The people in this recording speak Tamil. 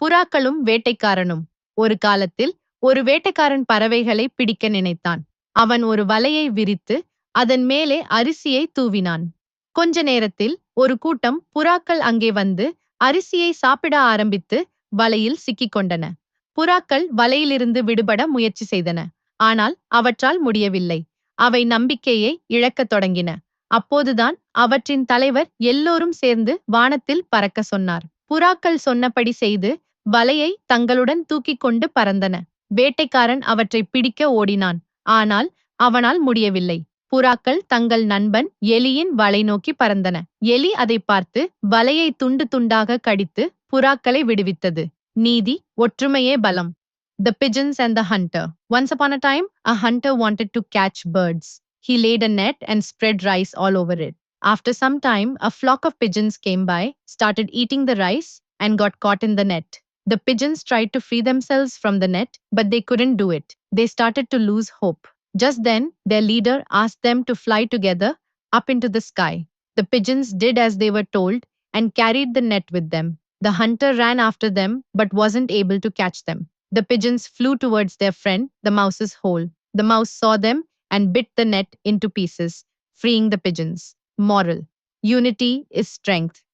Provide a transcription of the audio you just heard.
புறாக்களும் வேட்டைக்காரனும். ஒரு காலத்தில் ஒரு வேட்டைக்காரன் பறவைகளை பிடிக்க நினைத்தான். அவன் ஒரு வலையை விரித்து அதன் மேலே அரிசியை தூவினான். கொஞ்ச நேரத்தில் ஒரு கூட்டம் புறாக்கள் அங்கே வந்து அரிசியை சாப்பிட ஆரம்பித்து வலையில் சிக்கிக் கொண்டன. புறாக்கள் வலையிலிருந்து விடுபட முயற்சி செய்தன. ஆனால் அவற்றால் முடியவில்லை. அவை நம்பிக்கையை இழக்கத் தொடங்கின. அப்போதுதான் அவற்றின் தலைவர் எல்லோரும் சேர்ந்து வானத்தில் பறக்க சொன்னார். புறாக்கள் சொன்னபடி செய்து வலையை தங்களுடன் தூக்கிக் கொண்டு பறந்தன. வேட்டைக்காரன் அவற்றை பிடிக்க ஓடினான். ஆனால் அவனால் முடியவில்லை. புறாக்கள் தங்கள் நண்பன் எலியின் வலை நோக்கி பறந்தன. எலி அதை பார்த்து வலையை துண்டு துண்டாக கடித்து புறாக்களை விடுவித்தது. நீதி, ஒற்றுமையே பலம். The Pigeons and the Hunter. Once upon a time, a hunter wanted to catch birds. He laid a net and spread rice all over it. After some time, a flock of pigeons came by, started eating the rice, and got caught in the net. The pigeons tried to free themselves from the net, but they couldn't do it. They started to lose hope. Just then, their leader asked them to fly together up into the sky. The pigeons did as they were told and carried the net with them. The hunter ran after them but wasn't able to catch them. The pigeons flew towards their friend, the mouse's hole. The mouse saw them and bit the net into pieces, freeing the pigeons. Moral: Unity is strength.